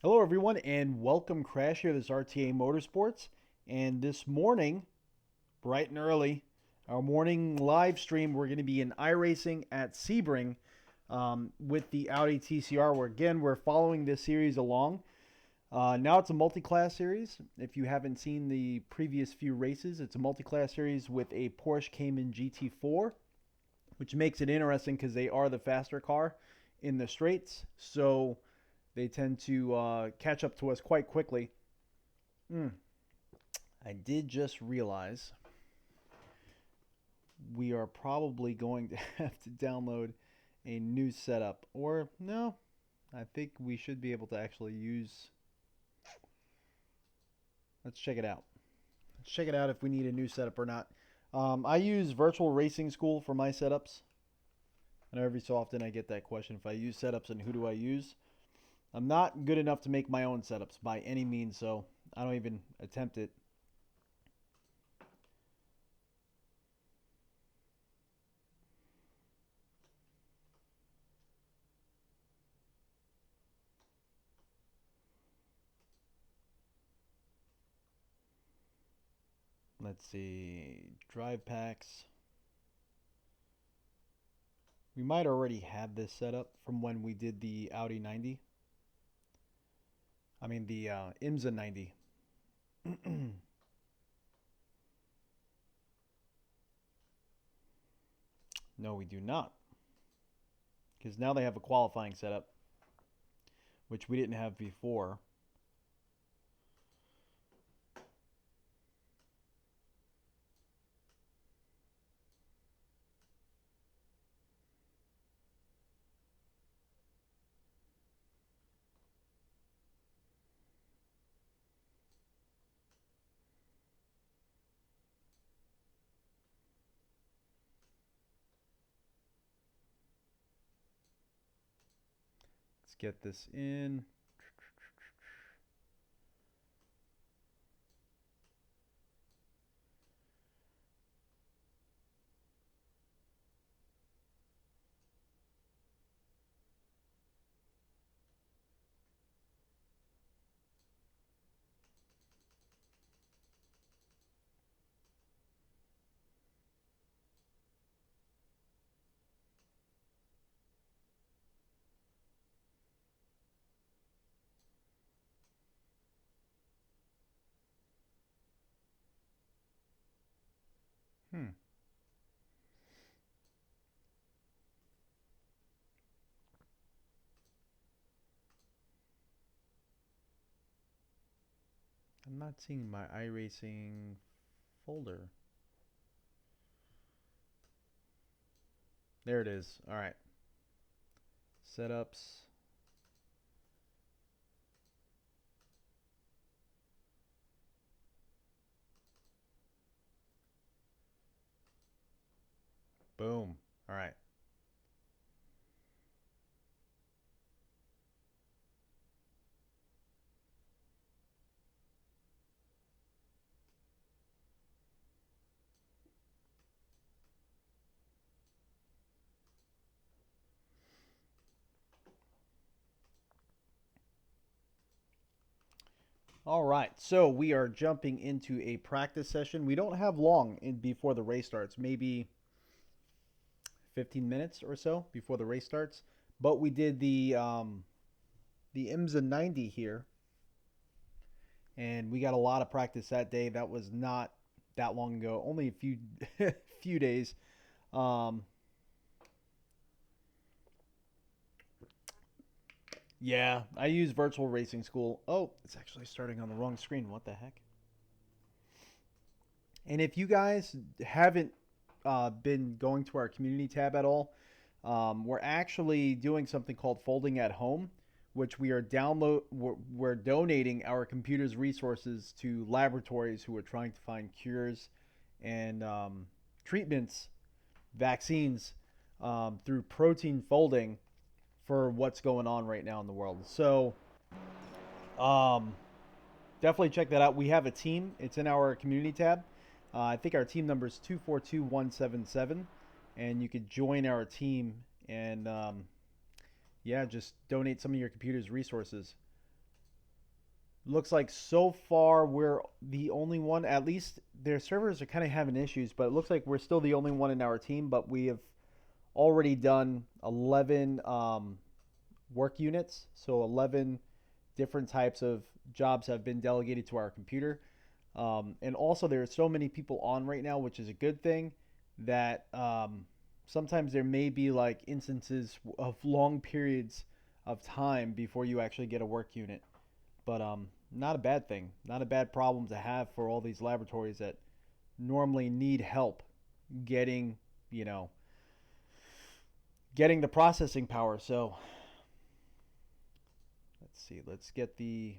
Hello, everyone, and welcome, Crash here. This is RTA Motorsports, and this morning, bright and early, our morning live stream, we're going to be in iRacing at Sebring with the Audi TCR. Where again, we're following this series along. Now it's a multi-class series. If you haven't seen the previous few races, it's a multi-class series with a Porsche Cayman GT4, which makes it interesting because they are the faster car in the straights. So they tend to catch up to us quite quickly. I did just realize we are probably going to have to download a new setup. Or, no, I think we should be able to actually use. Let's check it out. Let's check it out if we need a new setup or not. I use Virtual Racing School for my setups. I know every so often I get that question, if I use setups and who do I use? I'm not good enough to make my own setups by any means, so I don't even attempt it. Let's see, drive packs. We might already have this set up from when we did the Audi 90. I mean the IMSA 90. No, we do not. Because now they have a qualifying setup, which we didn't have before. Let's get this in. Hmm. I'm not seeing my iRacing folder. There it is. All right. Setups. Boom. All right. All right, so we are jumping into a practice session. We don't have long before the race starts, maybe 15 minutes or so before the race starts. But we did the IMSA 90 here, and we got a lot of practice that day. That was not that long ago, only a few few days. Um, yeah, I use Virtual Racing School. Oh, it's actually starting on the wrong screen. What the heck? And if you guys haven't been going to our community tab at all, we're actually doing something called Folding at Home, which we're donating our computers resources to laboratories who are trying to find cures and treatments, vaccines through protein folding for what's going on right now in the world. So um, definitely check that out. We have a team. It's in our community tab. I think our team number is 242177, and you could join our team and yeah, just donate some of your computer's resources. Looks like so far we're the only one. At least their servers are kind of having issues, but it looks like we're still the only one in our team. But we have already done 11 work units, so 11 different types of jobs have been delegated to our computer. And also, there are so many people on right now, which is a good thing. That sometimes there may be like instances of long periods of time before you actually get a work unit, but not a bad thing, not a bad problem to have for all these laboratories that normally need help getting, you know, getting the processing power. So let's see, let's get the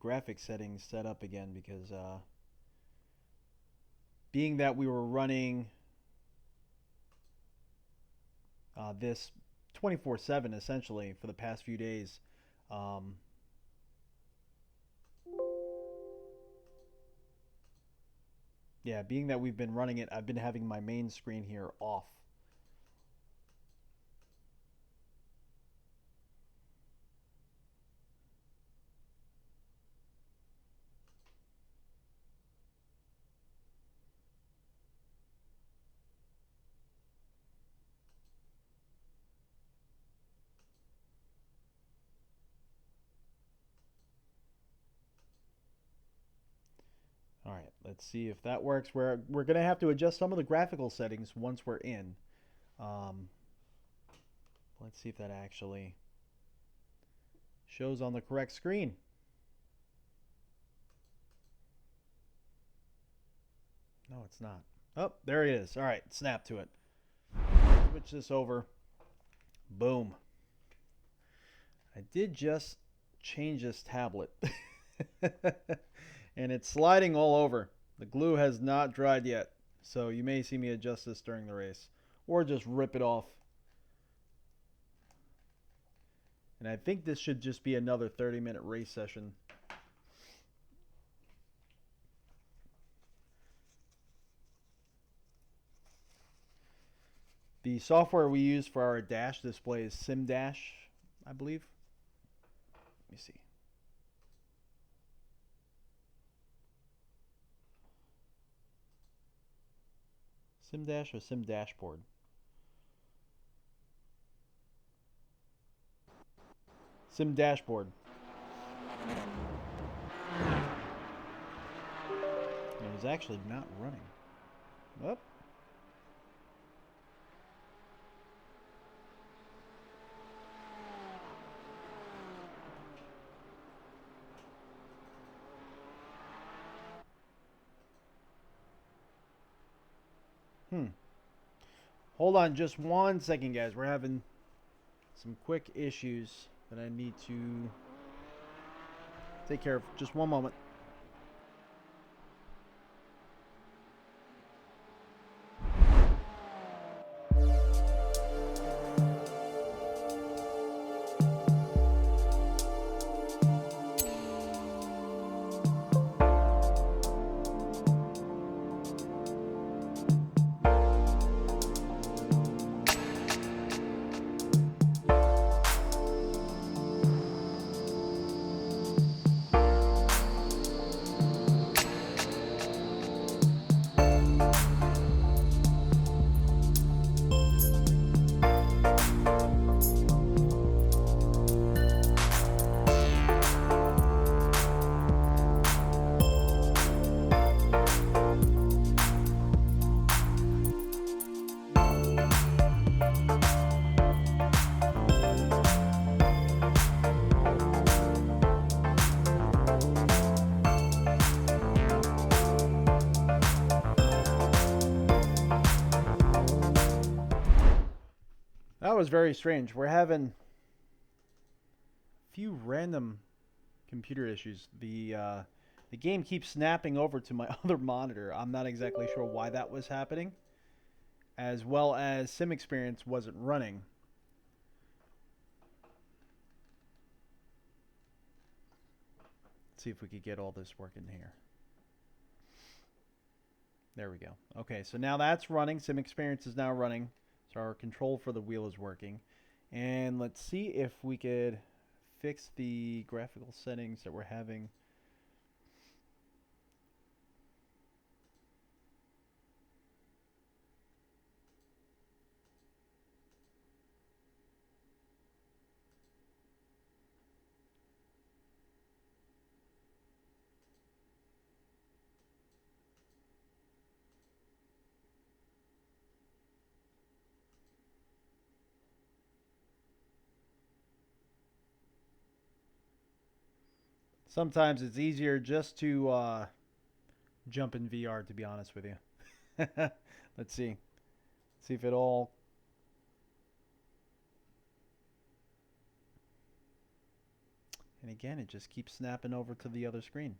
graphics settings set up again because being that we were running this 24/7 essentially for the past few days. Um, yeah, being that we've been running it, I've been having my main screen here off. All right, let's see if that works. We're gonna have to adjust some of the graphical settings once we're in. Um, let's see if that actually shows on the correct screen. No, it's not. Oh, there it is. All right, snap to it. Switch this over. Boom. I did just change this tablet. And it's sliding all over. The glue has not dried yet. So you may see me adjust this during the race. Or just rip it off. And I think this should just be another 30-minute race session. The software we use for our dash display is SimDash, I believe. Let me see. SimDash or SimDashboard? SimDashboard. It is actually not running. Oh. Hold on just 1 second, guys. We're having some quick issues that I need to take care of. Just one moment. That was very strange. We're having a few random computer issues. The game keeps snapping over to my other monitor. I'm not exactly sure why that was happening. As well as Sim Experience wasn't running. Let's see if we could get all this working here. There we go. Okay, so now that's running. Sim Experience is now running. So our control for the wheel is working. And let's see if we could fix the graphical settings that we're having. Sometimes it's easier just to jump in VR, to be honest with you. Let's see. See if it all. And again, it just keeps snapping over to the other screen.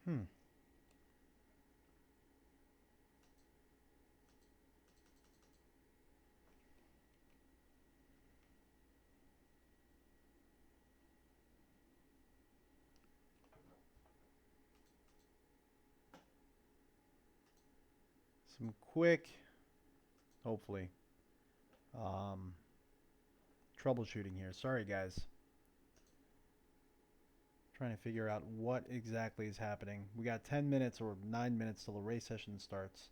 Hmm. Some quick, hopefully, troubleshooting here. Sorry, guys. Trying to figure out what exactly is happening. We got 10 minutes or 9 minutes till the race session starts.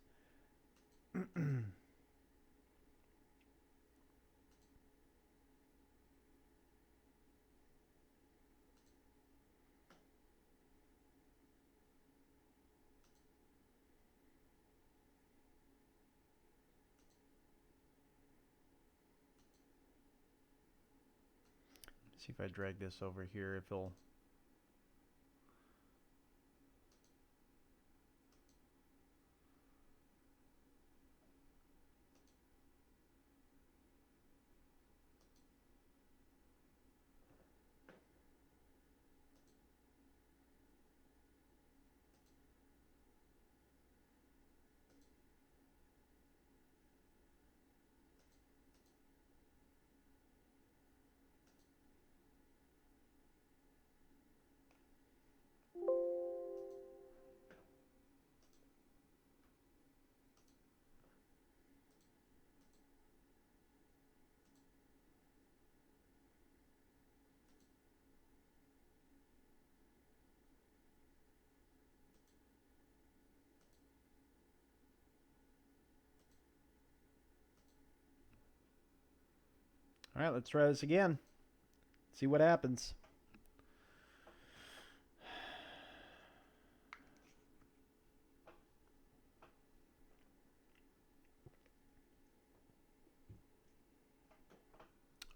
See if I drag this over here, if it'll. All right, let's try this again. See what happens.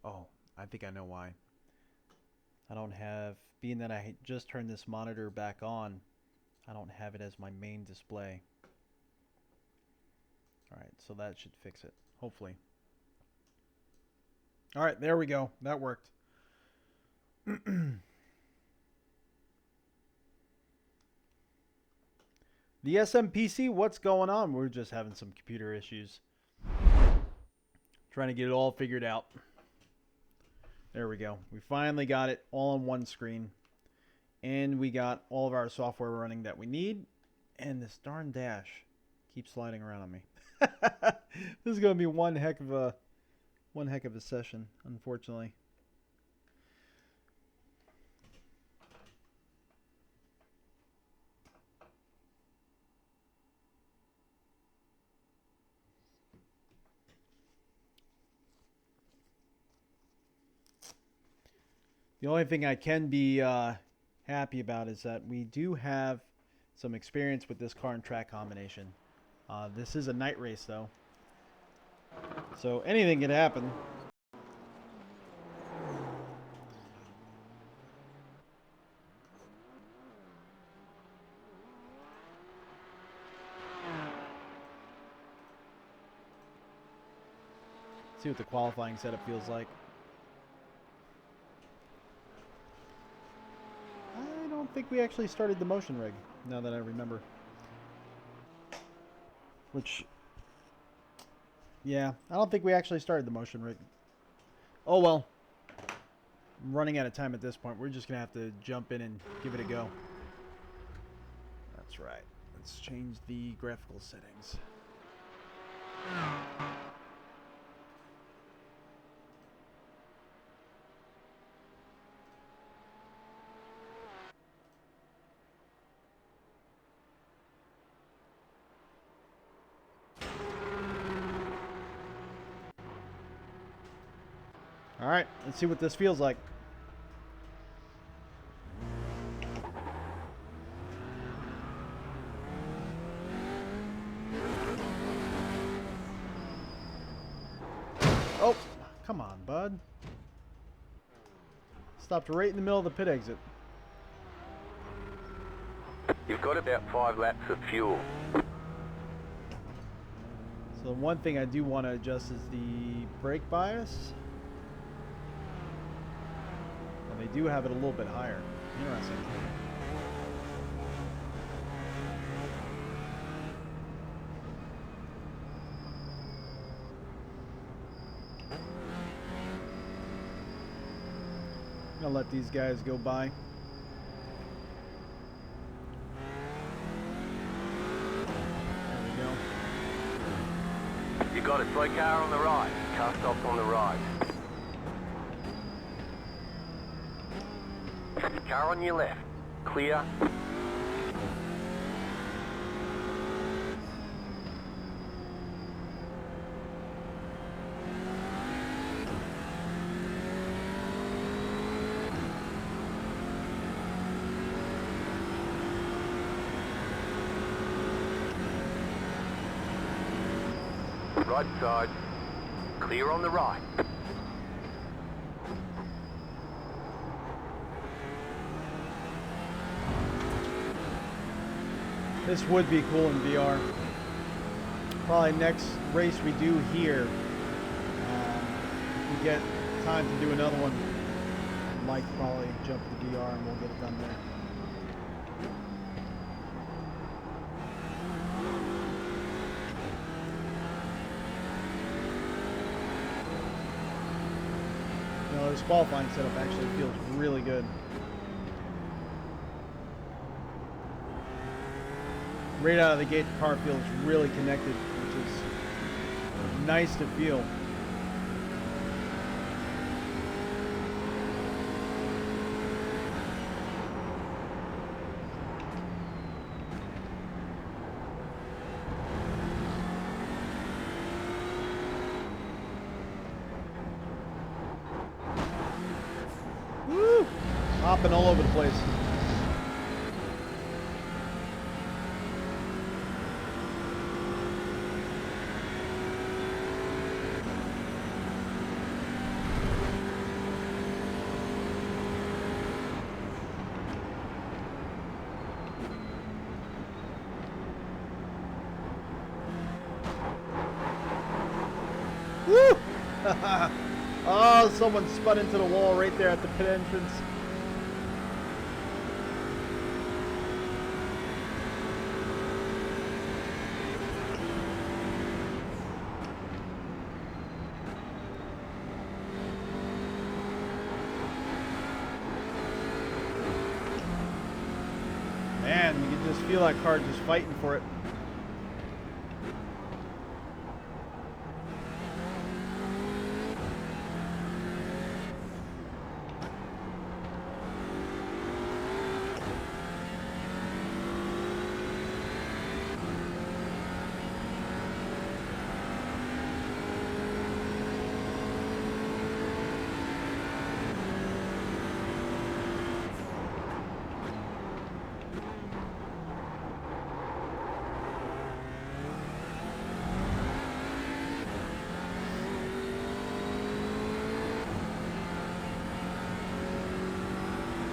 Oh, I think I know why. I don't have, being that I just turned this monitor back on, I don't have it as my main display. All right, so that should fix it, hopefully. All right, there we go. That worked. The SMPC, what's going on? We're just having some computer issues. Trying to get it all figured out. There we go. We finally got it all on one screen. And we got all of our software running that we need. And this darn dash keeps sliding around on me. This is going to be one heck of a session, unfortunately. The only thing I can be happy about is that we do have some experience with this car and track combination. This is a night race, though, so anything can happen. See what the qualifying setup feels like. I don't don't think we actually started the motion rig, now that I remember. Which, yeah, I don't think we actually started the motion rig. Oh well. I'm running out of time at this point. We're just going to have to jump in and give it a go. That's right. Let's change the graphical settings. All right, let's see what this feels like. Oh, come on, bud. Stopped right in the middle of the pit exit. You've got about 5 laps of fuel. So the one thing I do want to adjust is the brake bias. And they do have it a little bit higher. Interesting. I'm gonna let these guys go by. There we go. You got a slow car on the right. Car stops on the right. Car on your left. Clear. Right side. Clear on the right. This would be cool in VR. Probably next race we do here, if we get time to do another one, might probably jump to VR and we'll get it done there. You know, this qualifying setup actually feels really good. Right out of the gate, the car feels really connected, which is nice to feel. Woo! Hopping all over the place. Woo! Oh, someone spun into the wall right there at the pit entrance. Man, you can just feel that car just fighting for it.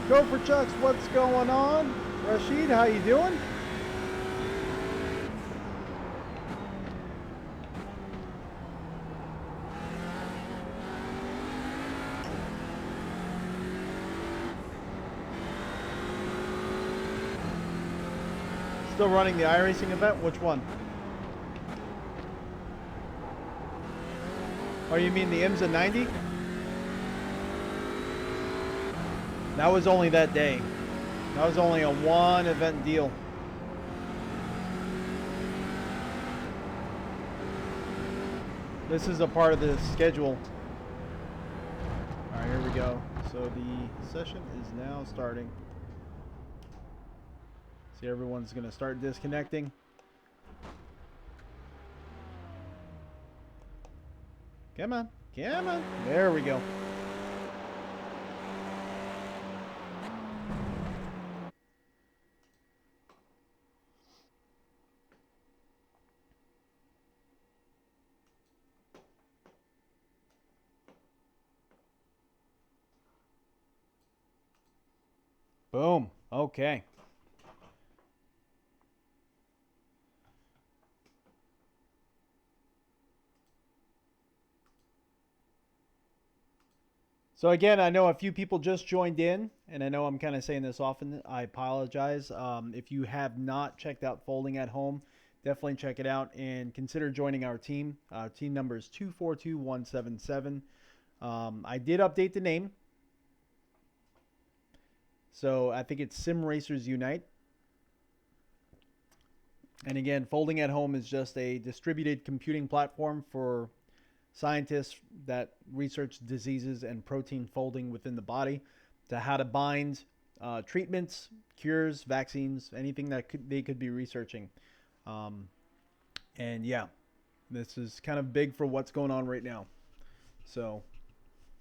Go for Chucks, what's going on? Rashid, how you doing? Still running the iRacing event? Which one? Oh, you mean the IMSA 90? That was only that day. That was only a one event deal. This is a part of the schedule. Alright, here we go. So the session is now starting. See, everyone's going to start disconnecting. Come on. Come on. There we go. Boom. Okay. So again, I know a few people just joined in, and I know I'm kind of saying this often. I apologize. If you have not checked out Folding at Home, definitely check it out and consider joining our team. Team number is 242177. I did update the name. So I think it's Sim Racers Unite. And again, Folding at Home is just a distributed computing platform for scientists that research diseases and protein folding within the body, to how to bind treatments, cures, vaccines, anything that they could be researching. And yeah, this is kind of big for what's going on right now. So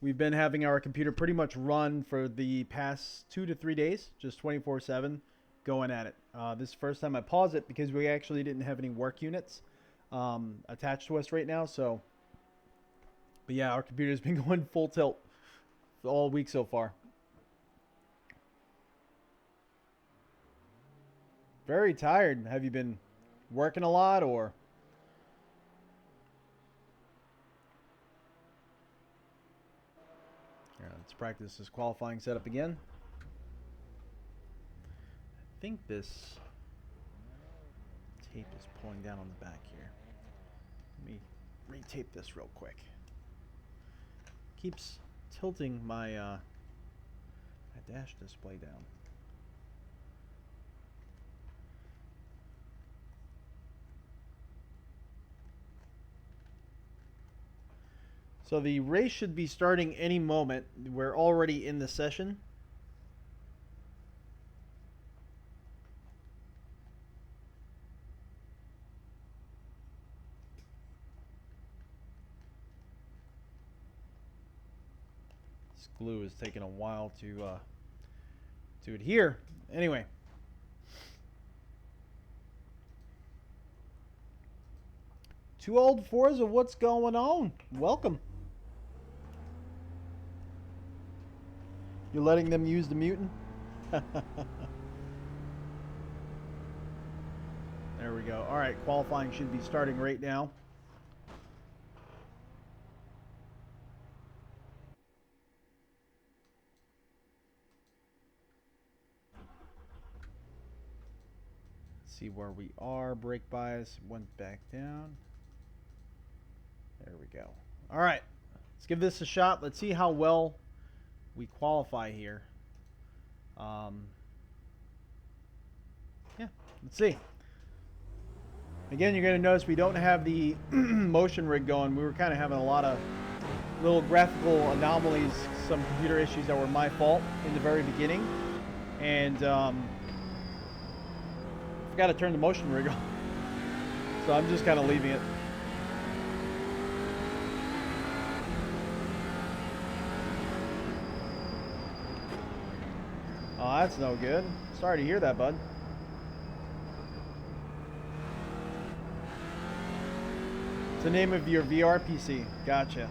we've been having our computer pretty much run for the past 2 to 3 days, just 24/7, going at it. This is the first time I paused it because we actually didn't have any work units attached to us right now. So, but yeah, our computer's been going full tilt all week so far. Very tired. Have you been working a lot, or? Yeah, let's practice this qualifying setup again. I think this tape is pulling down on the back here. Let me retape this real quick. Keeps tilting my my dash display down. So the race should be starting any moment. We're already in the session. This glue is taking a while to adhere. Anyway. Two old Forza, what's going on? Welcome. You're letting them use the mutant? There we go. All right, qualifying should be starting right now. Let's see where we are. Brake bias went back down. There we go. All right, let's give this a shot. Let's see how well we qualify here. Yeah, let's see. Again, you're going to notice we don't have the motion rig going. We were kind of having a lot of little graphical anomalies, some computer issues that were my fault in the very beginning. And forgot to turn the motion rig on. So I'm just kind of leaving it. Oh, that's no good. Sorry to hear that, bud. It's the name of your VR PC. Gotcha.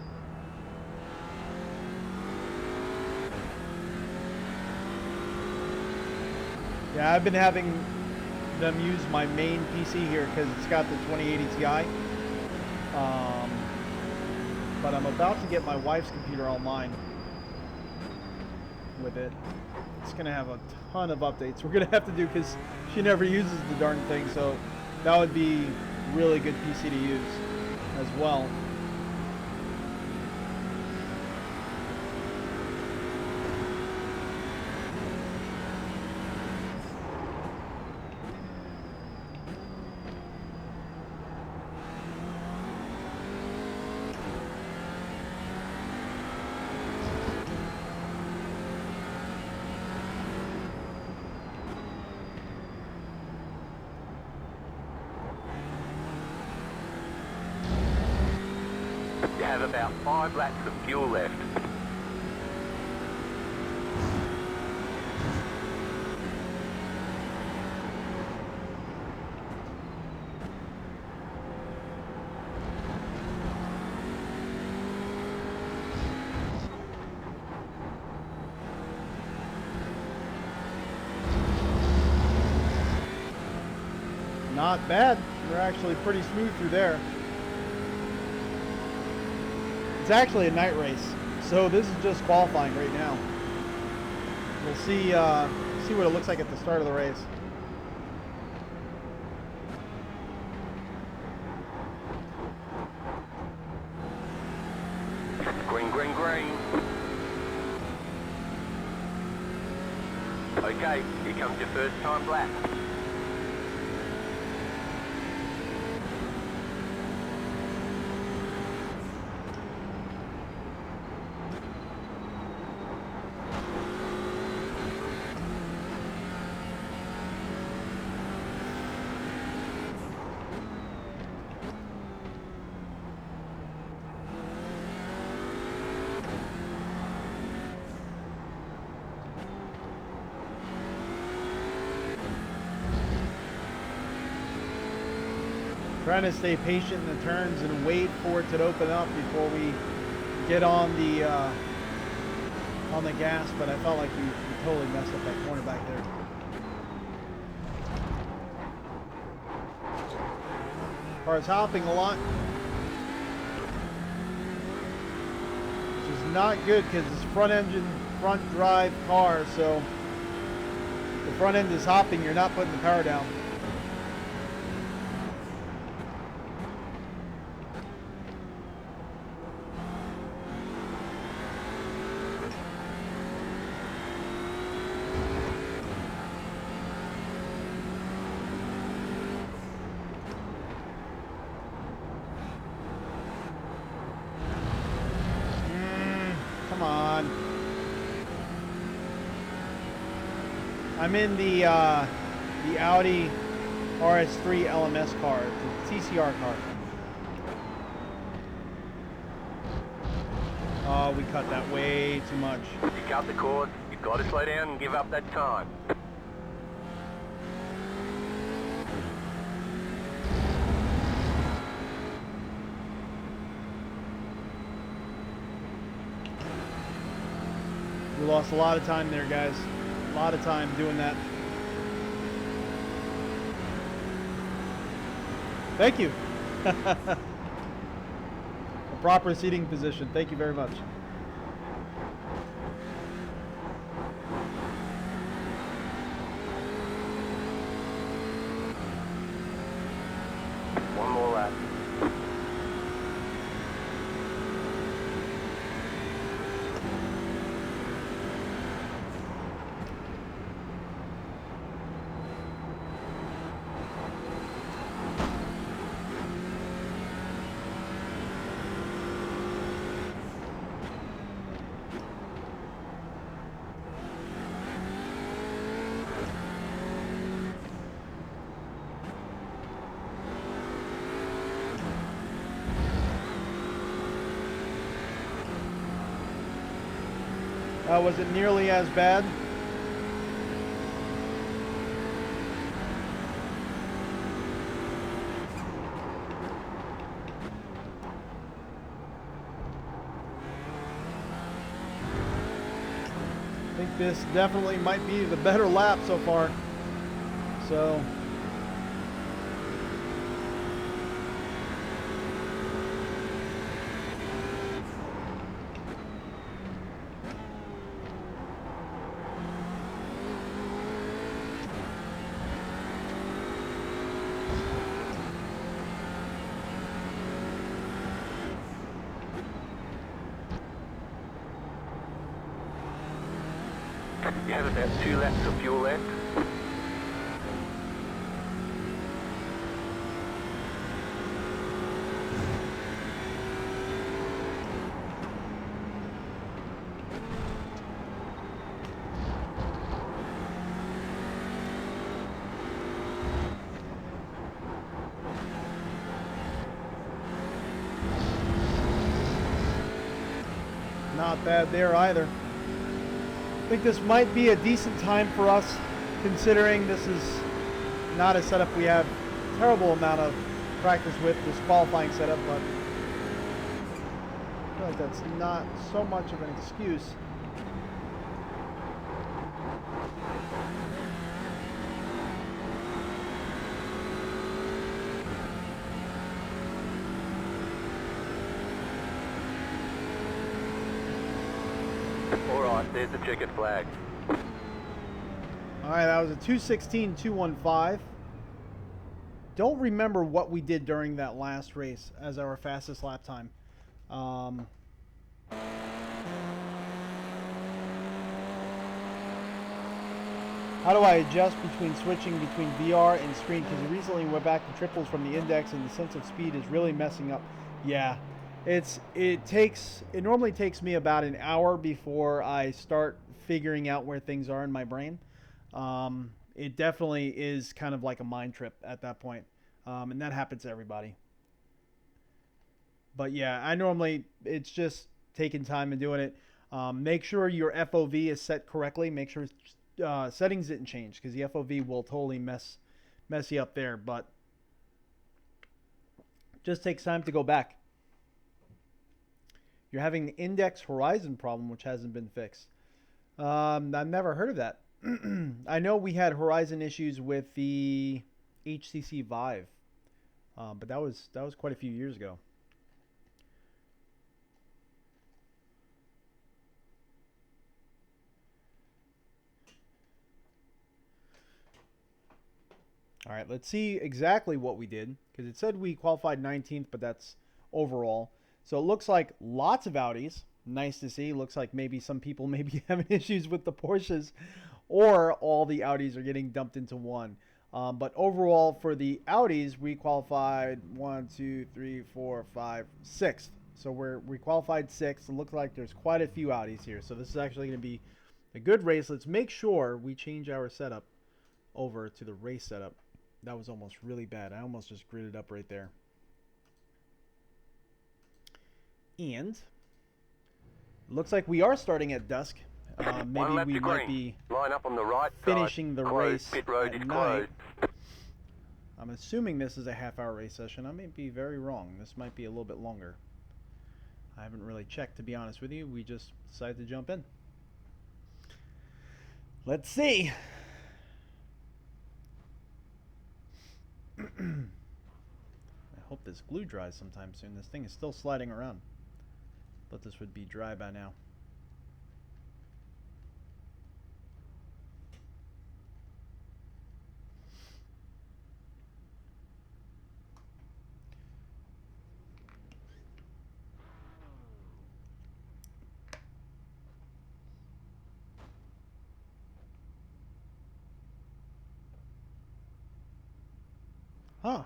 Yeah, I've been having them use my main PC here because it's got the 2080 Ti. But I'm about to get my wife's computer online. with it. It's gonna have a ton of updates we're gonna have to do because she never uses the darn thing, so that would be really good PC to use as well. You have about 5 laps of fuel left. Not bad. We're actually pretty smooth through there. It's actually a night race, so this is just qualifying right now. We'll see what it looks like at the start of the race. Green, green, green. Okay, here comes your first time lap. Trying to stay patient in the turns and wait for it to open up before we get on the gas, but I felt like we totally messed up that corner back there. Car's hopping a lot, which is not good because it's front engine, front drive car, so if the front end is hopping, you're not putting the power down. Come on. I'm in the Audi RS3 LMS car, the TCR car. Oh, we cut that way too much. You cut the cord, you've got to slow down and give up that time. We lost a lot of time there, guys. A lot of time doing that. Thank you. A proper seating position. Thank you very much. One more lap. Was it nearly as bad? I think this definitely might be the better lap so far. So You have about 2 laps of fuel left. Not bad there either. I think this might be a decent time for us, considering this is not a setup we have a terrible amount of practice with, this qualifying setup, but I feel like that's not so much of an excuse. Alright, there's the checkered flag. Alright, that was a 2:16.215. Don't remember what we did during that last race as our fastest lap time. How do I adjust between switching between VR and screen? Because I recently went back to triples from the index and the sense of speed is really messing up. Yeah, it normally takes me about an hour before I start figuring out where things are in my brain. It definitely is kind of like a mind trip at that point. And that happens to everybody. But yeah, it's just taking time and doing it. Make sure your FOV is set correctly. Make sure settings didn't change, because the FOV will totally mess you up there. But just takes time to go back. You're having the index horizon problem, which hasn't been fixed. I've never heard of that. I know we had horizon issues with the HTC Vive, but that was quite a few years ago. All right, let's see exactly what we did, because it said we qualified 19th, but that's overall. So it looks like lots of Audis. Nice to see. Looks like maybe some people may be having issues with the Porsches, or all the Audis are getting dumped into one. But overall, for the Audis, we qualified 1, 2, 3, 4, 5, 6th. So we qualified 6th. It looks like there's quite a few Audis here. So this is actually going to be a good race. Let's make sure we change our setup over to the race setup. That was almost really bad. I almost just gridded up right there. And looks like we are starting at dusk. Maybe we might be line up on the right finishing the race pit road at is night. closed. I'm assuming this is a half-hour race session. I may be very wrong. This might be a little bit longer. I haven't really checked, to be honest with you. We just decided to jump in. Let's see. I hope this glue dries sometime soon. This thing is still sliding around. But this would be dry by now. Huh.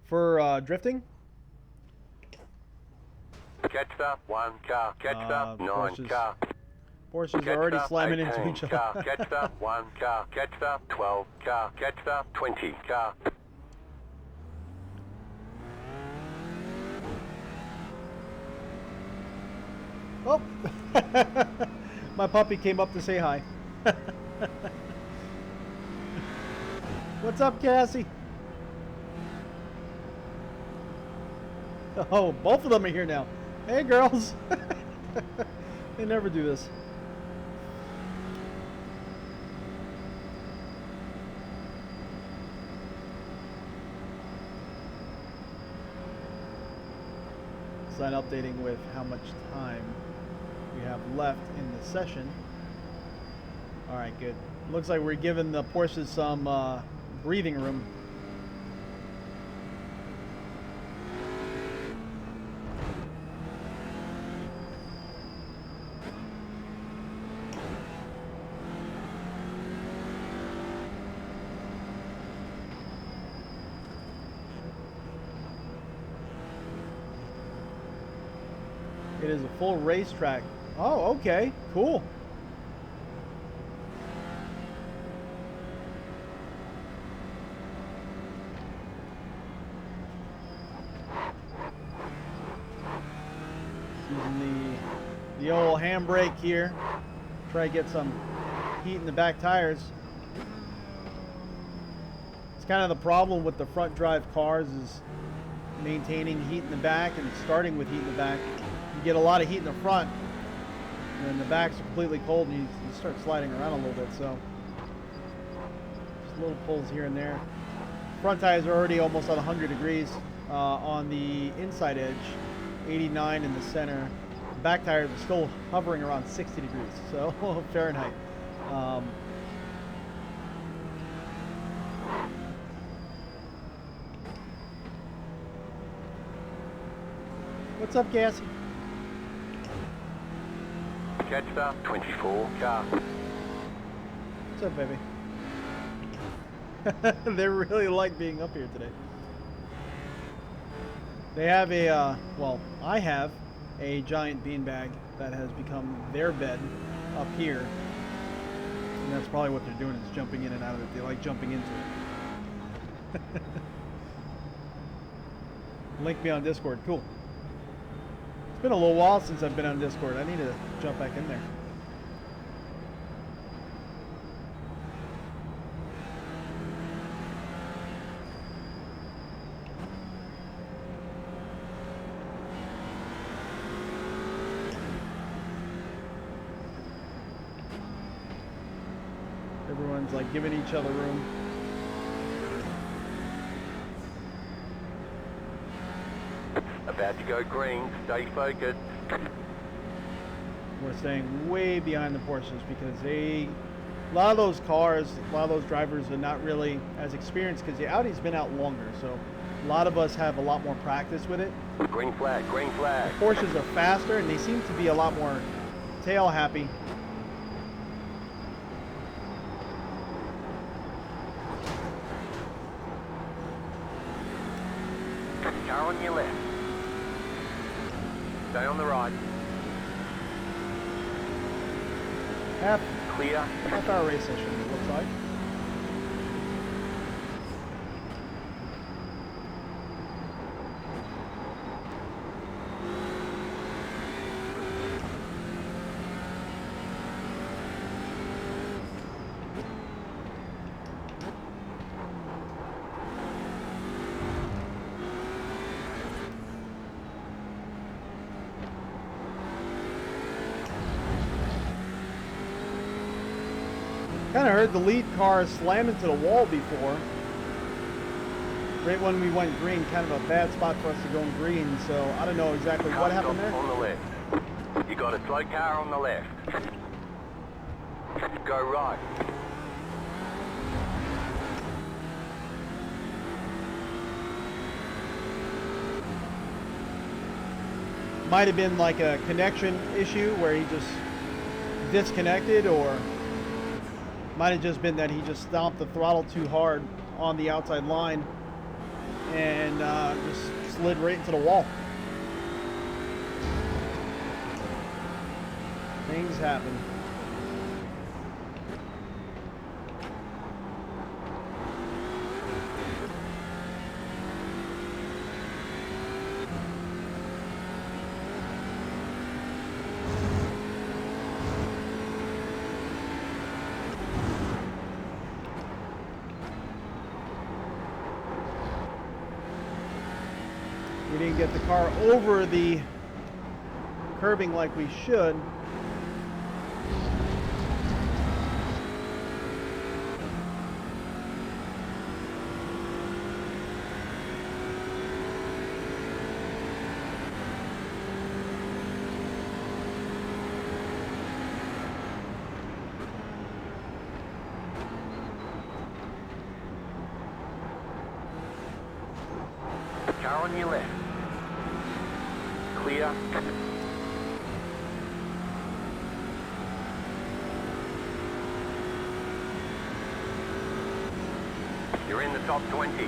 For drifting? Catch the 1 car, catch the 9 car. Porsches are already slamming into each car, other. catch the 1 car, catch the 12 car, catch the 20 car. Oh! My puppy came up to say hi. What's up, Cassie? Oh, both of them are here now. Hey, girls. They never do this. Sign updating with how much time we have left in the session. All right, good. Looks like we're giving the Porsches some breathing room. It is a full racetrack. Oh, okay, cool. Using the old handbrake here. Try to get some heat in the back tires. It's kind of the problem with the front drive cars is maintaining heat in the back and starting with heat in the back. You get a lot of heat in the front, and then the backs are completely cold, and you start sliding around a little bit. So just little pulls here and there. Front tires are already almost at 100 degrees on the inside edge, 89 in the center. The back tires are still hovering around 60 degrees, so Fahrenheit. What's up, Gassy? Catch 24 car. What's up, baby? They really like being up here today. They have a, well, I have a giant beanbag that has become their bed up here. And that's probably what they're doing, is jumping in and out of it. They like jumping into it. Link me on Discord. Cool. It's been a little while since I've been on Discord. I need to jump back in there. Everyone's like giving each other room. About to go green, stay focused. We're staying way behind the Porsches because a lot of those cars, a lot of those drivers are not really as experienced because the Audi's been out longer. So a lot of us have a lot more practice with it. Green flag, green flag. The Porsches are faster and they seem to be a lot more tail happy. Car on your left. Stay on the right. Clear. Half hour race session, it looks like. Kind of heard the lead car slam into the wall before. Right when we went green, kind of a bad spot for us to go in green, so I don't know exactly what happened there. On the left. You got a slow car on the left. Go right. Might have been like a connection issue where he just disconnected, or might have just been that he just stomped the throttle too hard on the outside line and just slid right into the wall. Things happen. We didn't get the car over the curbing like we should. Car on your left. Clear. You're in the top 20.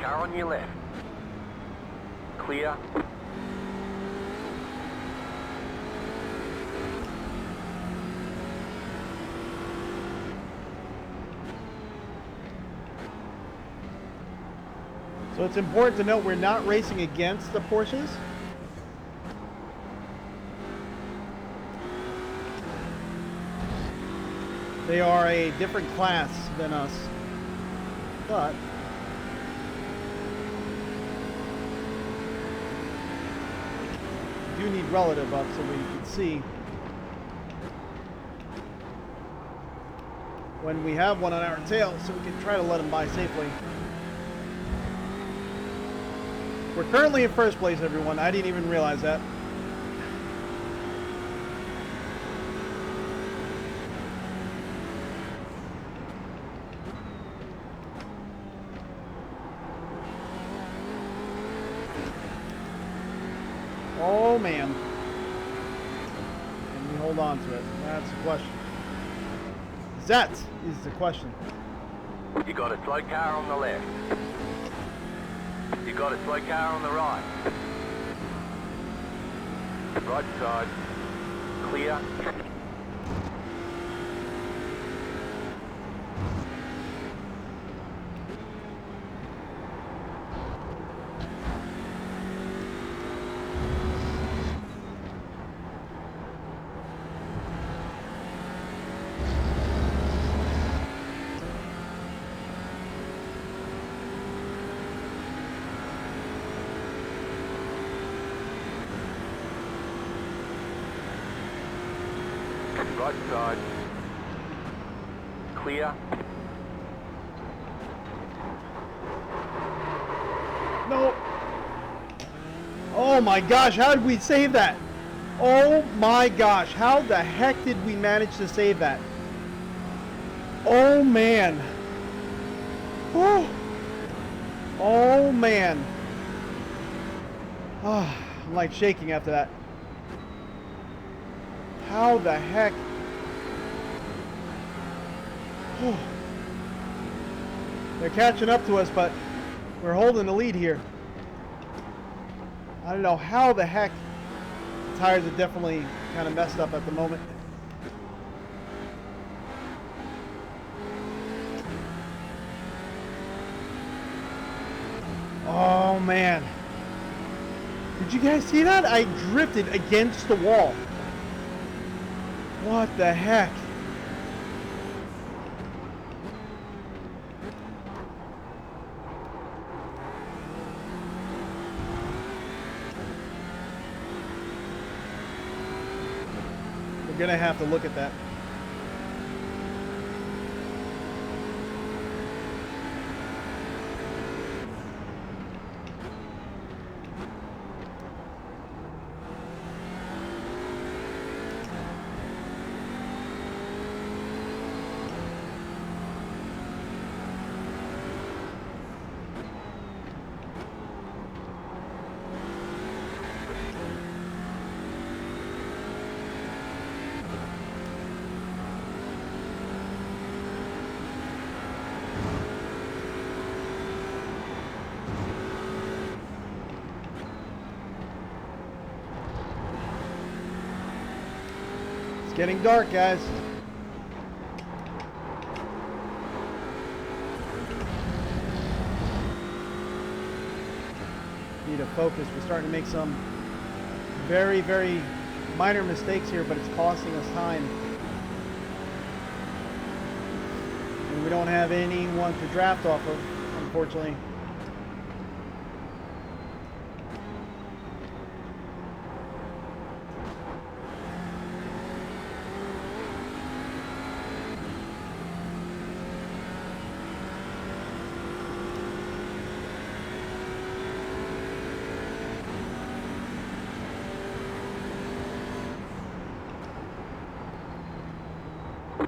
Car on your left. Clear. So it's important to note we're not racing against the Porsches. They are a different class than us, but we do need relative up so we can see when we have one on our tail so we can try to let them by safely. We're currently in first place, everyone. I didn't even realize that. Oh man. Can we hold on to it? That's the question. That is the question. You got a slow car on the left. You got a slow car on the right. Right side. Clear. Right side. Clear. No. Oh my gosh, how did we save that? Oh my gosh, how the heck did we manage to save that? Oh man. Whew. Oh man. Oh, I'm like shaking after that. How the heck? Whew. They're catching up to us, but we're holding the lead here. I don't know how the heck. The tires are definitely kind of messed up at the moment. Oh man. Did you guys see that? I drifted against the wall. What the heck? We're gonna have to look at that. It's getting dark, guys. Need to focus. We're starting to make some very, very minor mistakes here, but it's costing us time. And we don't have anyone to draft off of, unfortunately.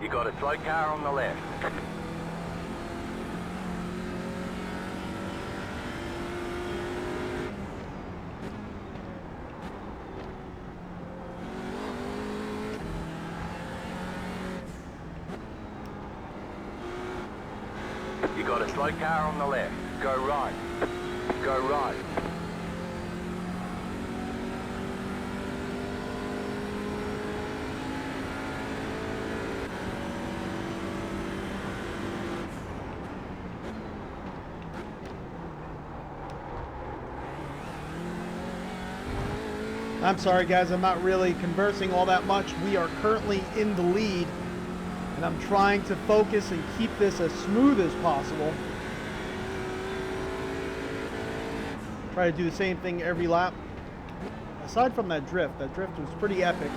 You got a slow car on the left. You got a slow car on the left. Go right. Go right. I'm sorry guys, I'm not really conversing all that much. We are currently in the lead, and I'm trying to focus and keep this as smooth as possible. Try to do the same thing every lap. Aside from that drift was pretty epic.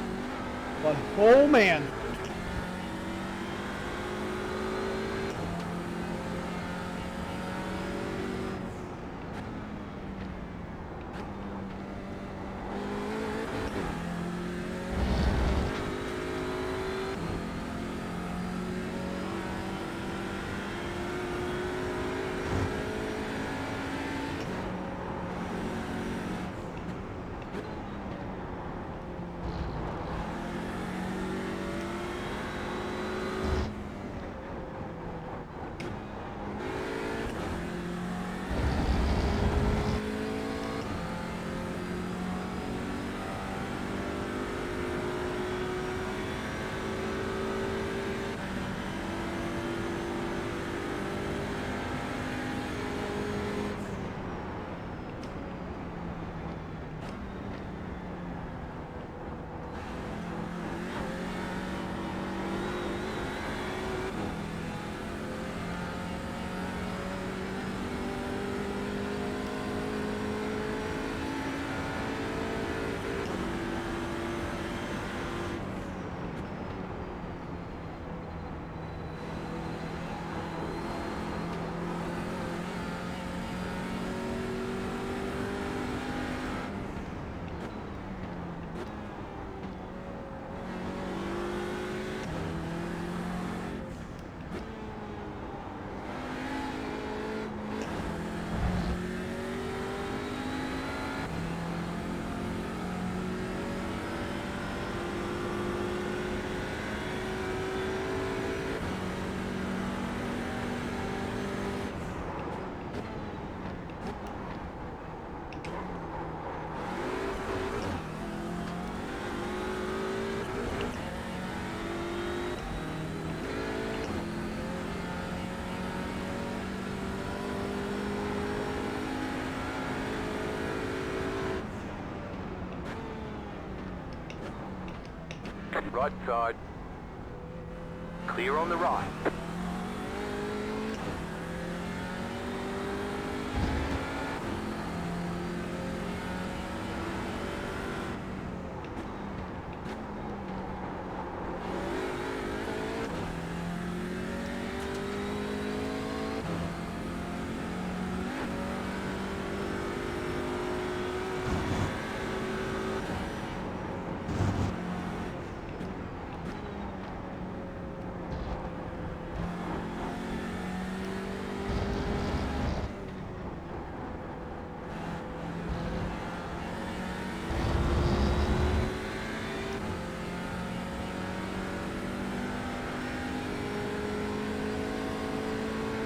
But oh man. Right side. Clear on the right.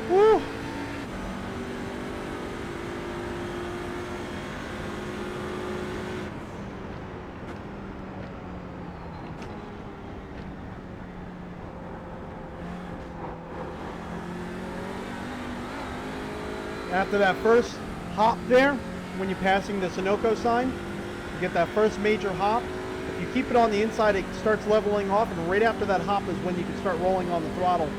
Woo! After that first hop there, when you're passing the Sunoco sign, you get that first major hop. If you keep it on the inside, it starts leveling off, and right after that hop is when you can start rolling on the throttle.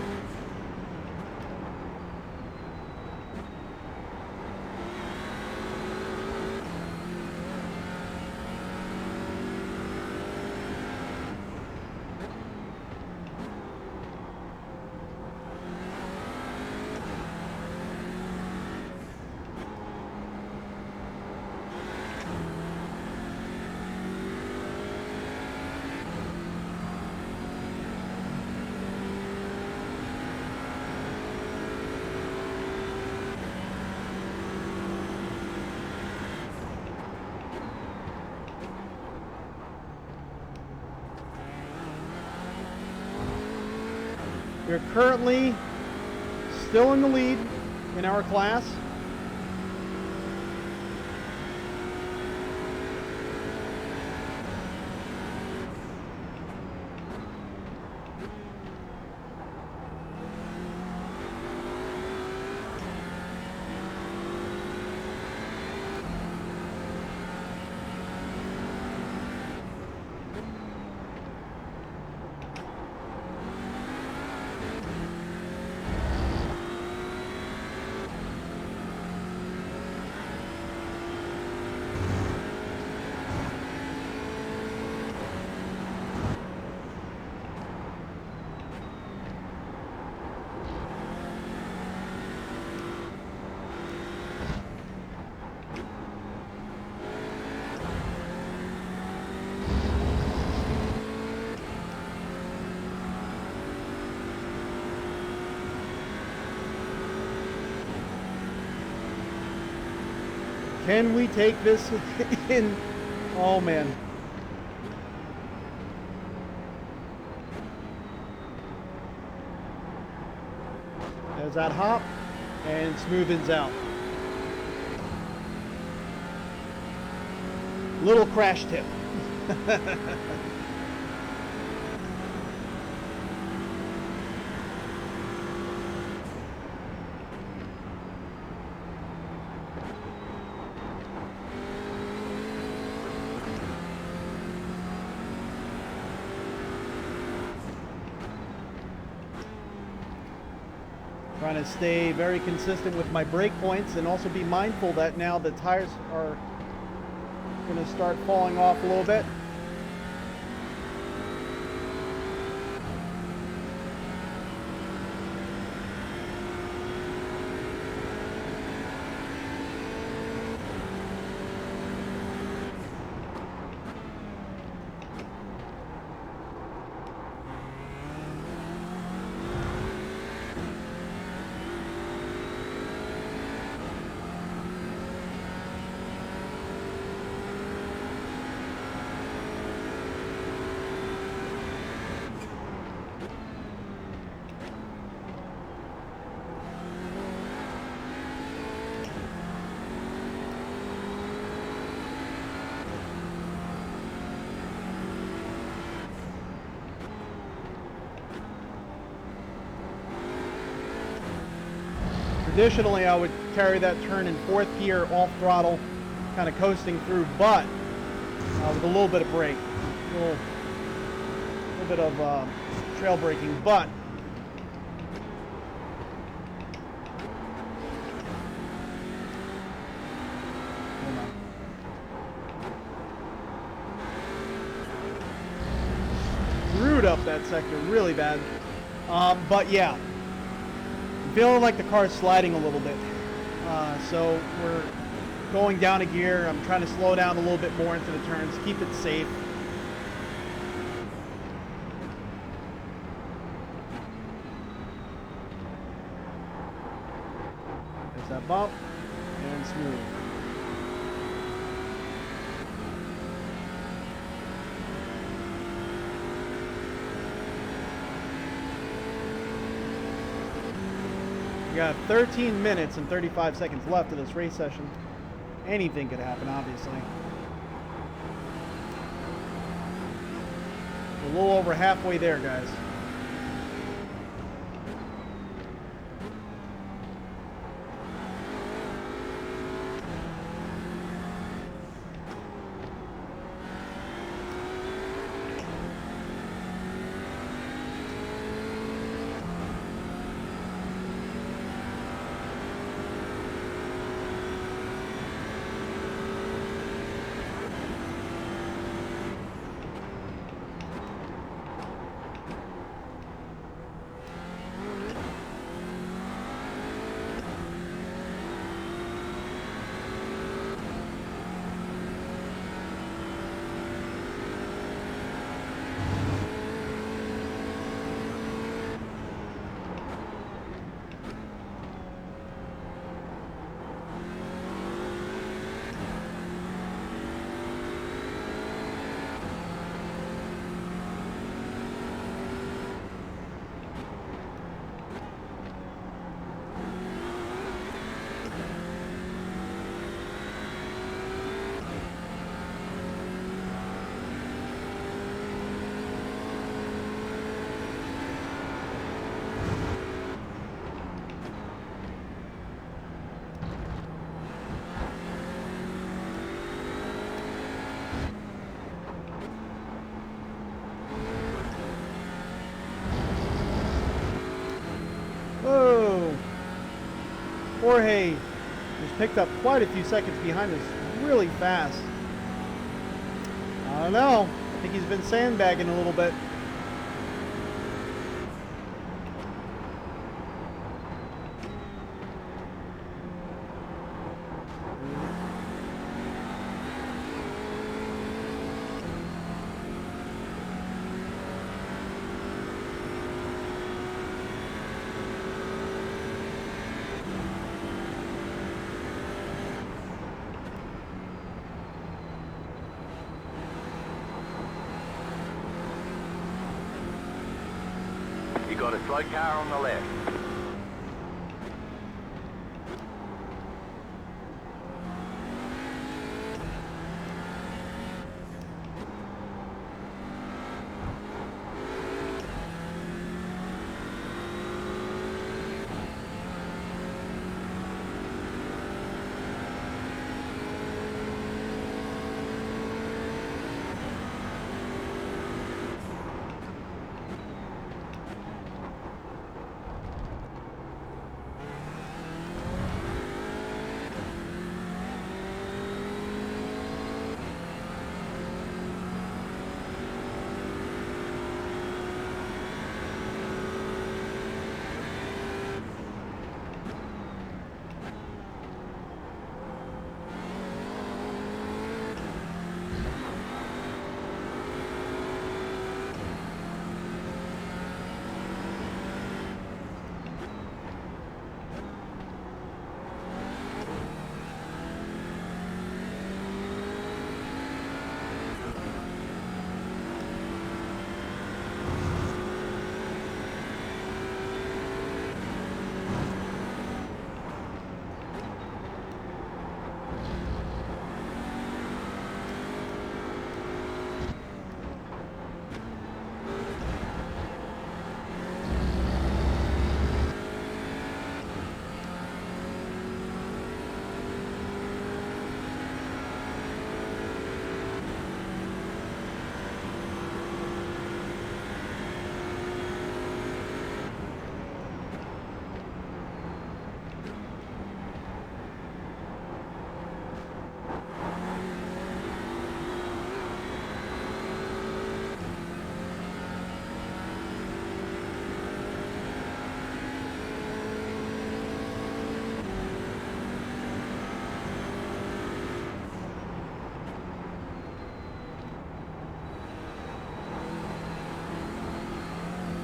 We're currently still in the lead in our class. Can we take this in? Oh, man. There's that hop, and smoothens out. Little crash tip. Trying to stay very consistent with my brake points and also be mindful that now the tires are going to start falling off a little bit. Traditionally, I would carry that turn in 4th gear, off throttle, kind of coasting through, but with a little bit of brake, a little bit of trail braking, but screwed up that sector really bad. But yeah. Feeling like the car's sliding a little bit, so we're going down a gear. I'm trying to slow down a little bit more into the turns, keep it safe. There's that bump, and smooth. We got 13 minutes and 35 seconds left of this race session. Anything could happen, obviously. We're a little over halfway there, guys. Jorge has picked up quite a few seconds behind us really fast. I don't know. I think he's been sandbagging a little bit. got a slow car on the left.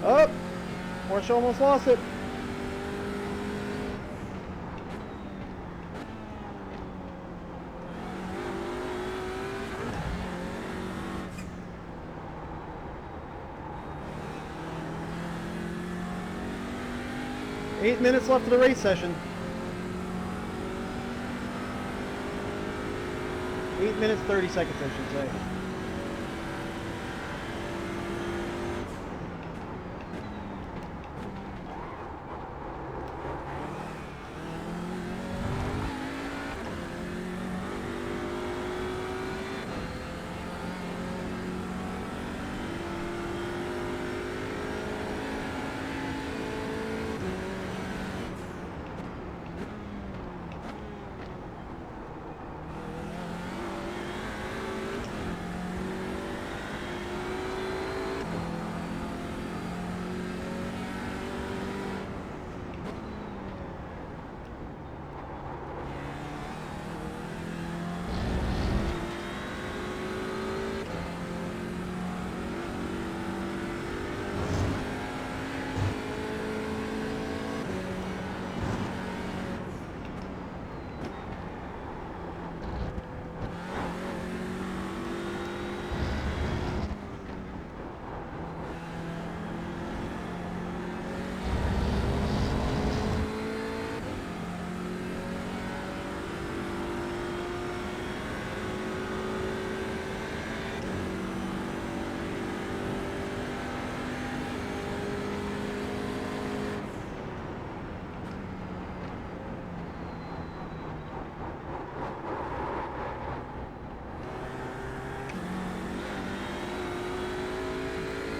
Oh, Porsche almost lost it. Eight minutes left of the race session. 8 minutes, 30 seconds, I should say.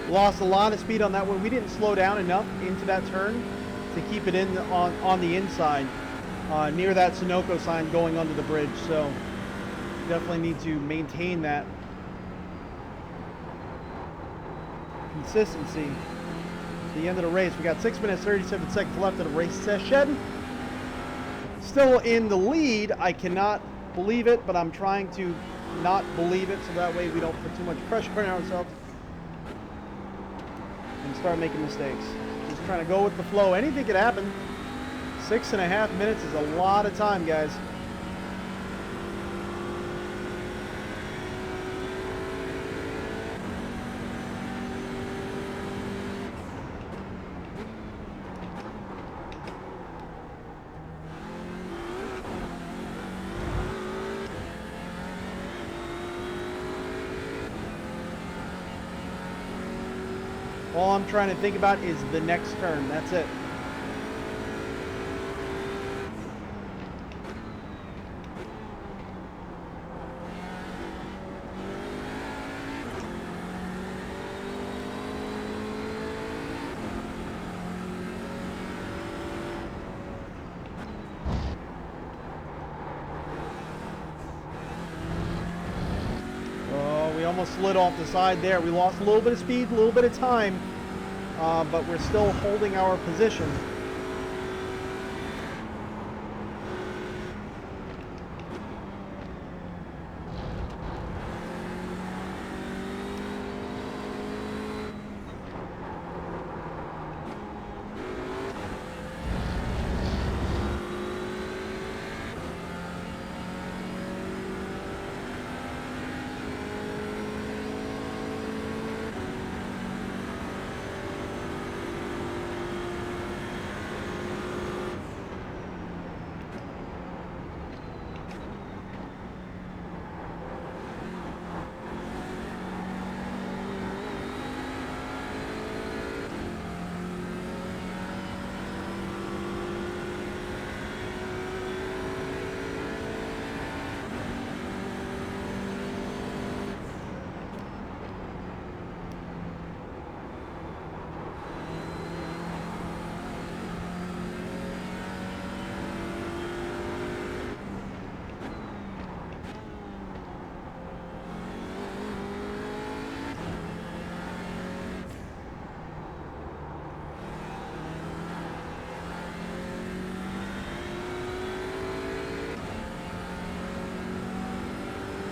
Lost a lot of speed on that one. We didn't slow down enough into that turn to keep it in on the inside near that Sunoco sign going under the bridge. So definitely need to maintain that consistency at the end of the race. We got 6 minutes 37 seconds left of the race session. Still in the lead. I cannot believe it, but I'm trying to not believe it so that way we don't put too much pressure on ourselves and start making mistakes. Just trying to go with the flow. Anything could happen. 6.5 minutes is a lot of time, guys. All I'm trying to think about is the next turn. That's it. We almost slid off the side there. We lost a little bit of speed, a little bit of time, but we're still holding our position.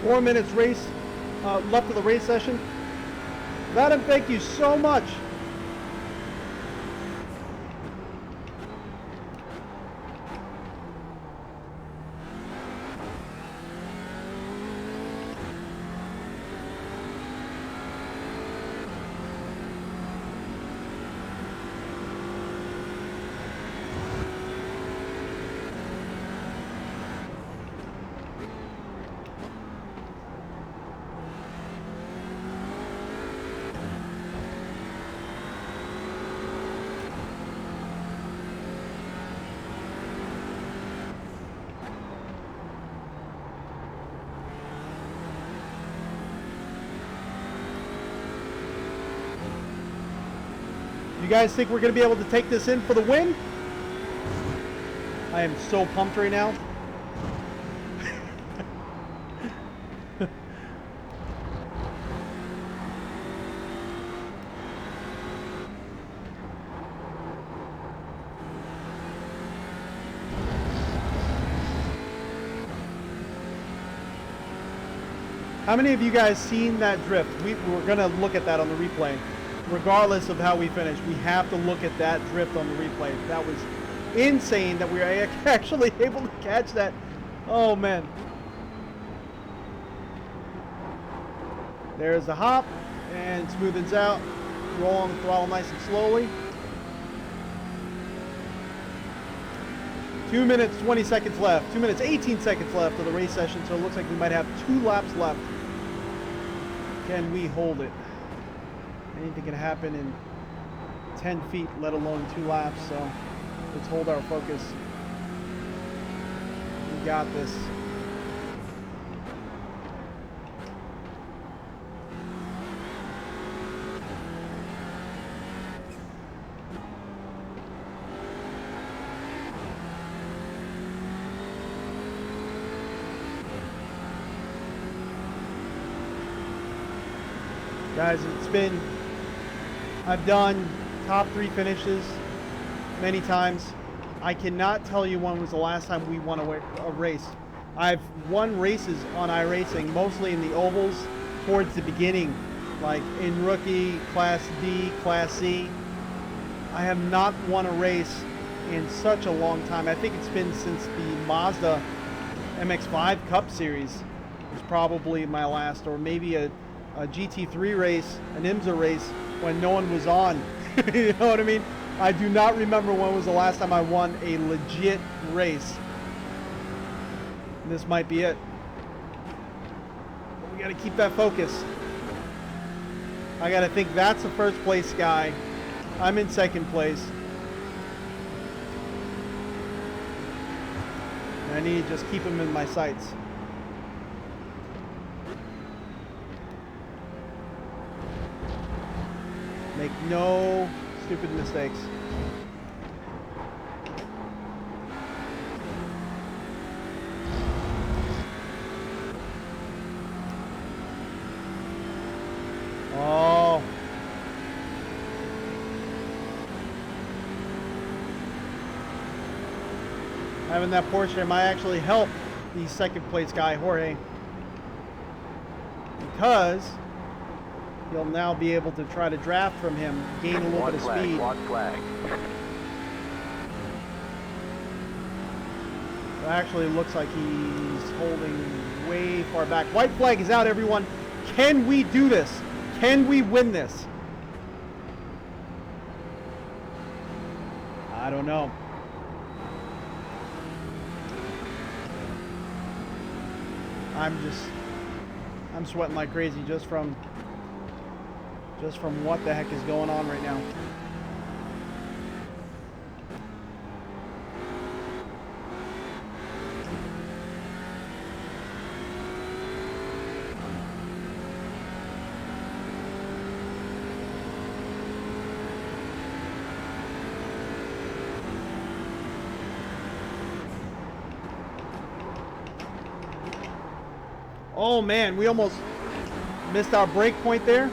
Four minutes race left of the race session. Vadim, thank you so much. You guys think we're going to be able to take this in for the win? I am so pumped right now. How many of you guys seen that drift? We're going to look at that on the replay. Regardless of how we finish, we have to look at that drift on the replay. That was insane that we were actually able to catch that. Oh, man. There's the hop, and smoothens out. Roll on the throttle nice and slowly. 2 minutes, 20 seconds left. 2 minutes, 18 seconds left of the race session, so it looks like we might have 2 laps left. Can we hold it? Anything can happen in 10 feet, let alone 2 laps, so let's hold our focus. We got this. Guys, I've done top 3 finishes many times. I cannot tell you when was the last time we won a race. I've won races on iRacing, mostly in the ovals towards the beginning, like in rookie, class D, class C. I have not won a race in such a long time. I think it's been since the Mazda MX-5 Cup Series was probably my last, or maybe a GT3 race, an IMSA race, when no one was on. You know what I mean? I do not remember when was the last time I won a legit race. This might be it. But we got to keep that focus. I got to think that's the first place guy. I'm in second place. I need to just keep him in my sights. Make no stupid mistakes. Oh. Having that Porsche might actually help the second place guy, Jorge, because he'll now be able to try to draft from him, gain a little bit of speed. White flag. It actually looks like he's holding way far back. White flag is out, everyone. Can we do this? Can we win this? I don't know. I'm sweating like crazy just from what the heck is going on right now. Oh man, we almost missed our break point there.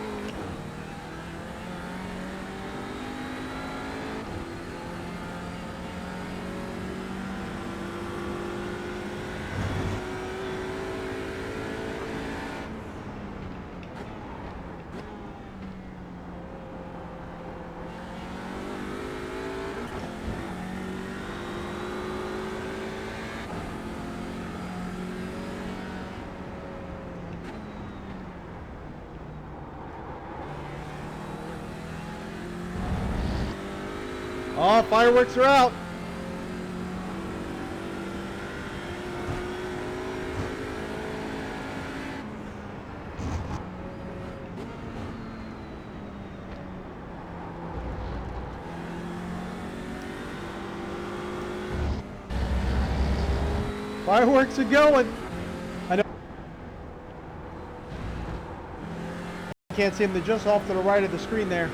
Oh, fireworks are out. Fireworks are going. I know. I can't see them. They're just off to the right of the screen there.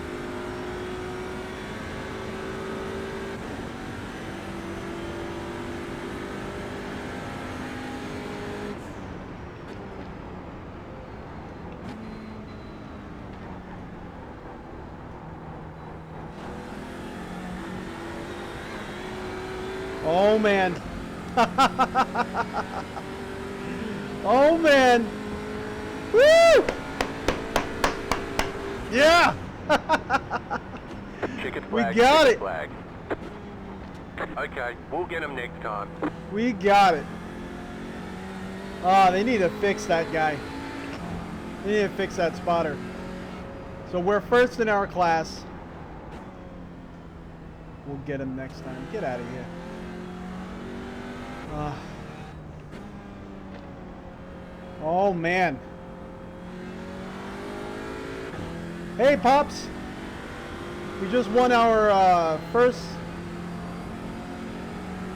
Oh man. Oh man. Woo! Yeah. We got it. Flag. Okay, we'll get him next time. We got it. Oh, they need to fix that guy. They need to fix that spotter. So we're first in our class. We'll get him next time. Get out of here. Oh man. Hey Pops. We just won our first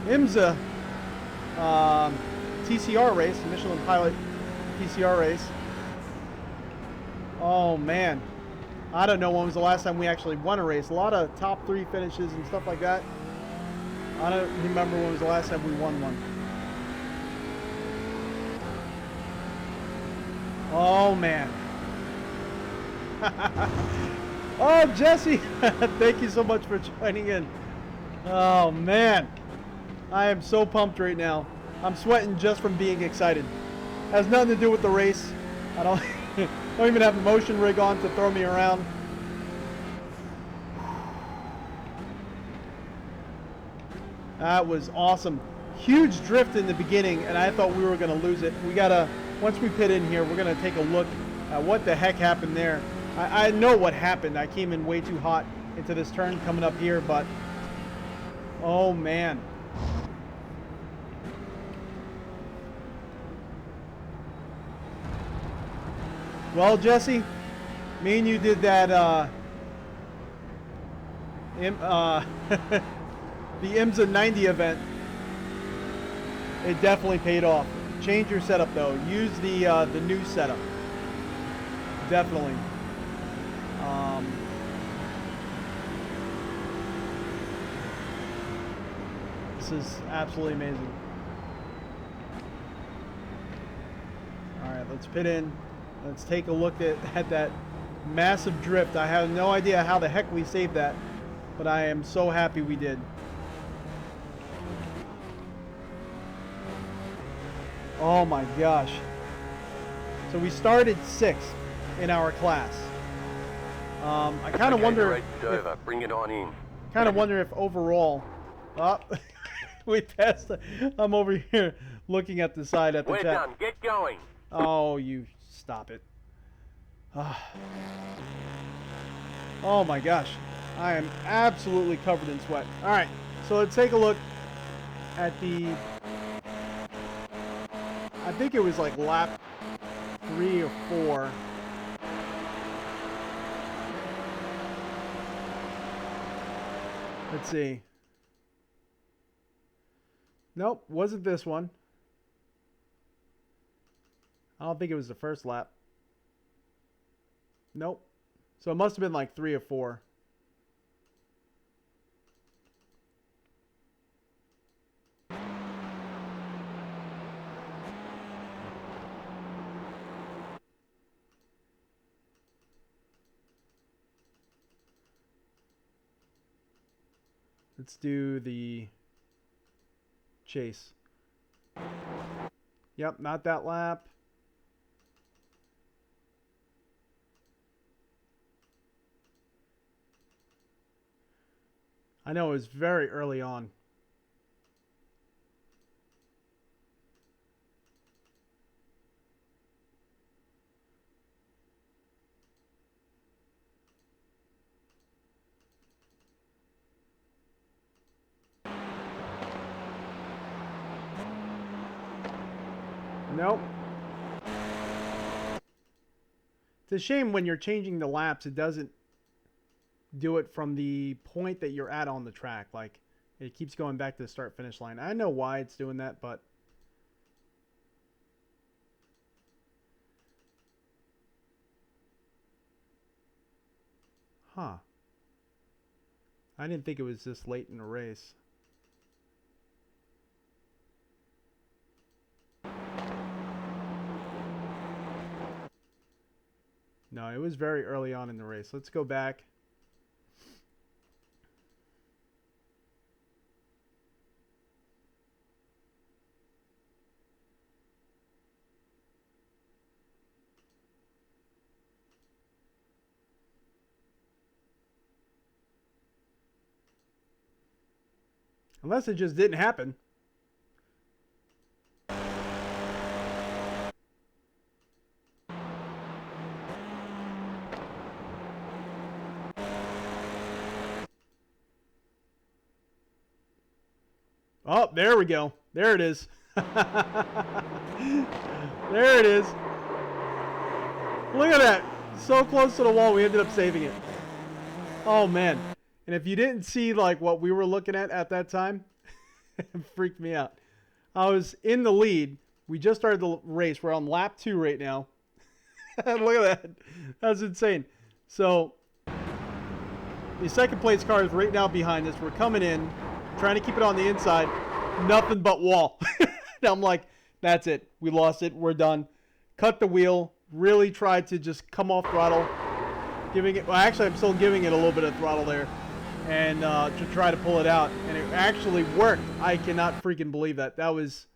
IMSA TCR race, Michelin Pilot TCR race. Oh man. I don't know when was the last time we actually won a race. A lot of top 3 finishes and stuff like that. I don't remember when was the last time we won one. Oh man. Oh Jesse, thank you so much for joining in. Oh man, I am so pumped right now. I'm sweating just from being excited. Has nothing to do with the race. I don't don't even have the motion rig on to throw me around. That was awesome. Huge drift in the beginning, and I thought we were going to lose it. We gotta, once we pit in here, we're going to take a look at what the heck happened there. I know what happened. I came in way too hot into this turn coming up here, but oh man. Well, Jesse, me and you did that the IMSA 90 event, it definitely paid off. Change your setup though. Use the new setup. Definitely. This is absolutely amazing. All right, let's pit in. Let's take a look at that massive drift. I have no idea how the heck we saved that, but I am so happy we did. Oh my gosh. So we started 6th in our class. I kind of wonder if, bring it on in. Kind of wonder if overall, we passed. I'm over here looking at the side at the We're chat. done. Get going. Oh, you stop it. Oh my gosh. I am absolutely covered in sweat. All right, so let's take a look at the, I think it was like lap 3 or 4. Let's see. Nope, wasn't this one. I don't think it was the first lap. Nope. So it must have been like 3 or 4. Let's do the chase. Yep, not that lap. I know it was very early on. Nope. It's a shame when you're changing the laps, it doesn't do it from the point that you're at on the track. Like, it keeps going back to the start finish line. I know why it's doing that, but I didn't think it was this late in the race. No, it was very early on in the race. Let's go back. Unless it just didn't happen. Oh, there we go. There it is. There it is. Look at that. So close to the wall, we ended up saving it. Oh, man. And if you didn't see like what we were looking at that time, it freaked me out. I was in the lead. We just started the race. We're on lap 2 right now. Look at that. That's insane. So the second place car is right now behind us. We're coming in, trying to keep it on the inside. Nothing but wall. And I'm like, that's it. We lost it. We're done. Cut the wheel. Really tried to just come off throttle. Giving it, well, actually, I'm still giving it a little bit of throttle there. And to try to pull it out. And it actually worked. I cannot freaking believe that. That was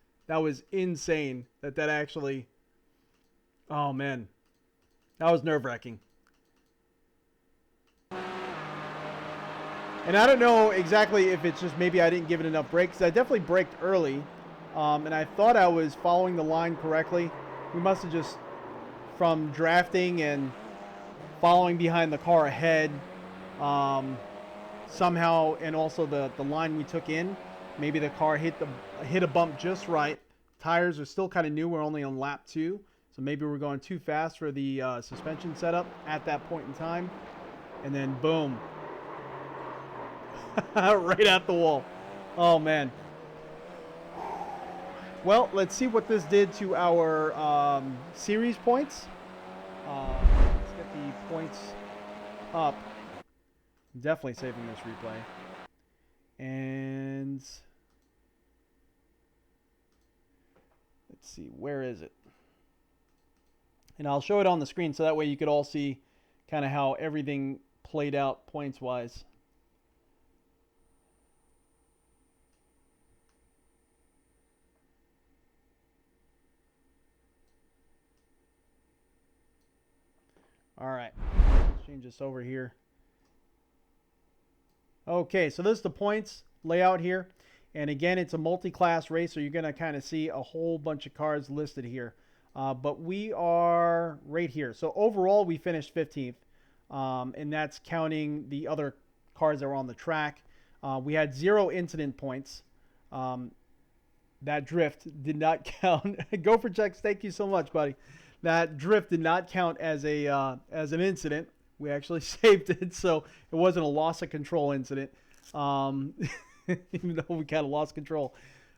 insane that actually, oh man. That was nerve-wracking. And I don't know exactly if it's just maybe I didn't give it enough brakes. I definitely braked early. And I thought I was following the line correctly. We must have just, from drafting and following behind the car ahead, somehow, and also the line we took in, maybe the car hit a bump just right. Tires are still kind of new. We're only on lap 2. So maybe we're going too fast for the suspension setup at that point in time. And then boom. Right at the wall. Oh, man. Well, let's see what this did to our series points. Let's get the points up. Definitely saving this replay. And let's see, where is it? And I'll show it on the screen so that way you could all see kind of how everything played out points-wise. All right, let's change this over here. Okay, so this is the points layout here. And again, it's a multi-class race, so you're going to kind of see a whole bunch of cars listed here. But we are right here. So overall, we finished 15th, and that's counting the other cars that were on the track. We had 0 incident points. That drift did not count. Go for checks. Thank you so much, buddy. That drift did not count as an incident. We actually saved it, so it wasn't a loss of control incident, even though we kind of lost control.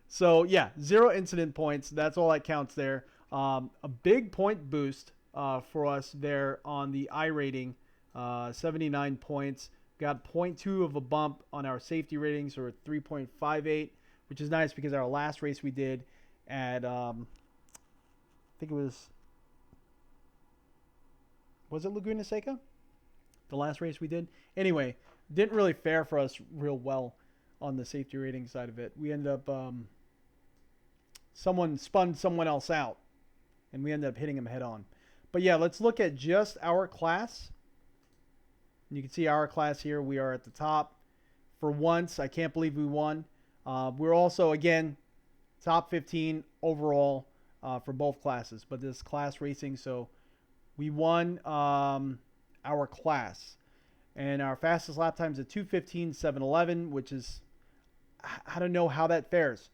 So, yeah, 0 incident points. That's all that counts there. A big point boost for us there on the I rating, 79 points. Got 0.2 of a bump on our safety rating, so we're at 3.58, which is nice because our last race we did at, I think it was it Laguna Seca? The last race we did? Anyway, didn't really fare for us real well on the safety rating side of it. We ended up, someone spun someone else out, and we ended up hitting him head on. But yeah, let's look at just our class. You can see our class here. We are at the top. For once, I can't believe we won. We're also, again, top 15 overall for both classes. But this class racing, so we won our class. And our fastest lap time is a 2:15.711, which is, I don't know how that fares.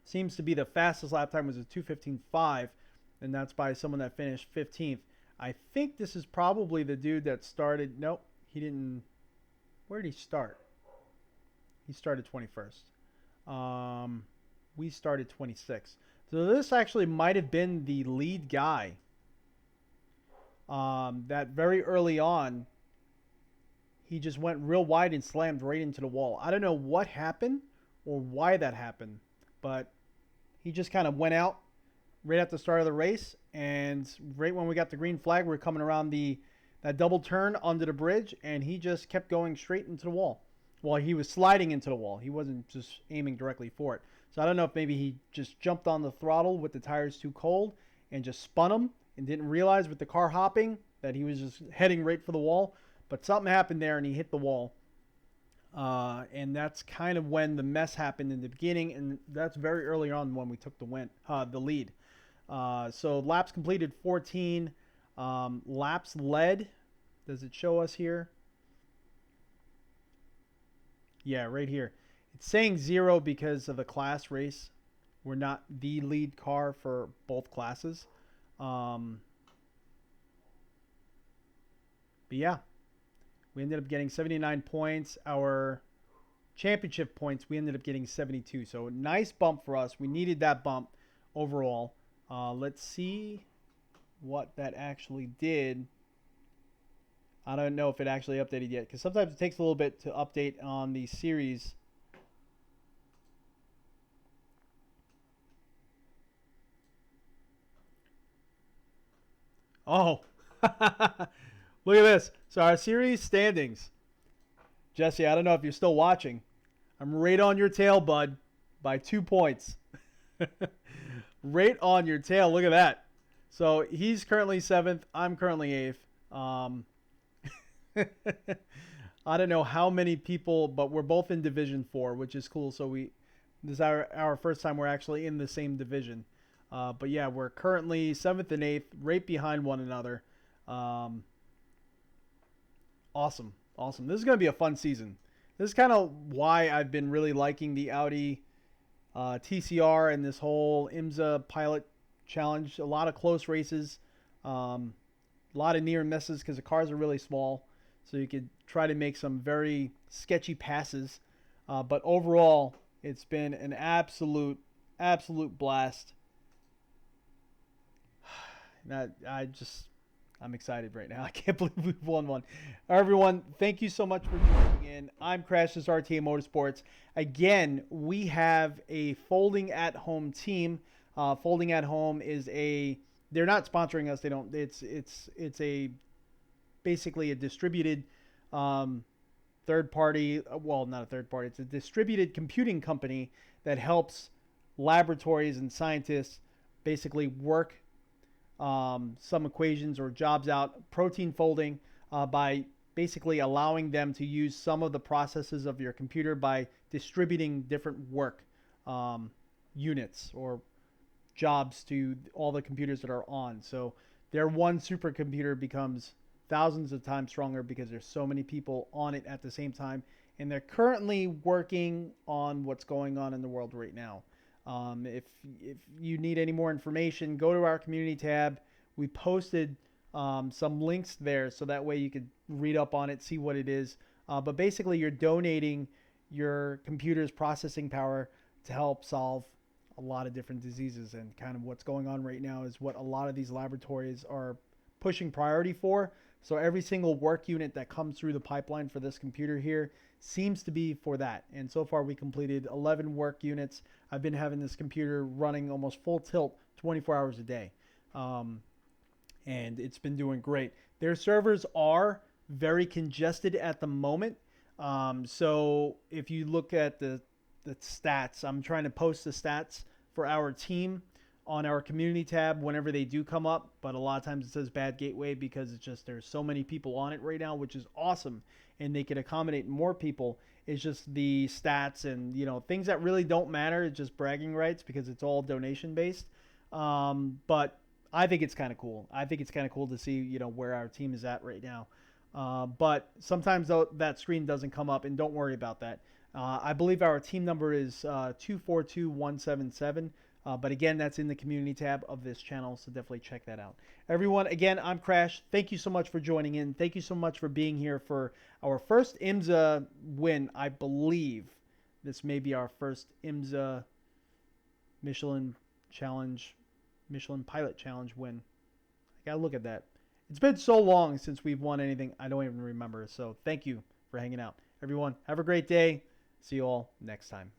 Seems to be the fastest lap time was a 2:15.5, and that's by someone that finished 15th. I think this is probably the dude that started. Nope, he didn't. Where did he start? He started 21st. We started 26th. So this actually might have been the lead guy. That very early on, he just went real wide and slammed right into the wall. I don't know what happened or why that happened, but he just kind of went out right at the start of the race, and right when we got the green flag, we were coming around that double turn under the bridge, and he just kept going straight into the wall. Well, he was sliding into the wall. He wasn't just aiming directly for it. So I don't know if maybe he just jumped on the throttle with the tires too cold and just spun them and didn't realize with the car hopping that he was just heading right for the wall. But something happened there, and he hit the wall. And that's kind of when the mess happened in the beginning, and that's very early on when we took the lead. So laps completed 14. Laps led, does it show us here? Yeah, right here. It's saying 0 because of the class race. We're not the lead car for both classes. But yeah, we ended up getting 79 points. Our championship points, we ended up getting 72. So nice bump for us. We needed that bump overall. Let's see what that actually did. I don't know if it actually updated yet, because sometimes it takes a little bit to update on the series. Oh, look at this. So our series standings. Jesse, I don't know if you're still watching. I'm right on your tail, bud, by 2 points. Right on your tail. Look at that. So he's currently 7th. I'm currently 8th. I don't know how many people, but we're both in Division 4, which is cool. So this is our first time we're actually in the same division. But yeah, we're currently 7th and 8th, right behind one another. Awesome. This is going to be a fun season. This is kind of why I've been really liking the Audi TCR and this whole IMSA Pilot Challenge. A lot of close races, a lot of near misses because the cars are really small. so you could try to make some very sketchy passes. But overall, it's been an absolute blast. I'm excited right now. I can't believe we've won one. Everyone, thank you so much for joining in. I'm Crash, this RTA Motorsports. Again, we have a folding at home team. Folding at home is they're not sponsoring us. They don't. It's a basically a distributed third party. Well, not a third party. It's a distributed computing company that helps laboratories and scientists basically work some equations or jobs out, protein folding, by basically allowing them to use some of the processes of your computer by distributing different work units or jobs to all the computers that are on. So their one supercomputer becomes thousands of times stronger because there's so many people on it at the same time. And they're currently working on what's going on in the world right now. If you need any more information, go to our community tab. We posted some links there, so that way you could read up on it, see what it is. But basically, you're donating your computer's processing power to help solve a lot of different diseases. And kind of what's going on right now is what a lot of these laboratories are pushing priority for. So every single work unit that comes through the pipeline for this computer here seems to be for that. And so far we completed 11 work units. I've been having this computer running almost full tilt 24 hours a day. And it's been doing great. Their servers are very congested at the moment. So if you look at the stats, I'm trying to post the stats for our team on our community tab whenever they do come up, but a lot of times it says bad gateway because it's just there's so many people on it right now, which is awesome, and they could accommodate more people. It's just the stats and things that really don't matter. It's just bragging rights because it's all donation based. But I think it's kind of cool. I think it's kind of cool to see where our team is at right now. But sometimes that screen doesn't come up, and don't worry about that. I believe our team number is 242177. But again, that's in the community tab of this channel, so definitely check that out. Everyone, again, I'm Crash. Thank you so much for joining in. Thank you so much for being here for our first IMSA win. I believe this may be our first IMSA Michelin Pilot Challenge win. I gotta look at that. It's been so long since we've won anything, I don't even remember. So thank you for hanging out. Everyone, have a great day. See you all next time.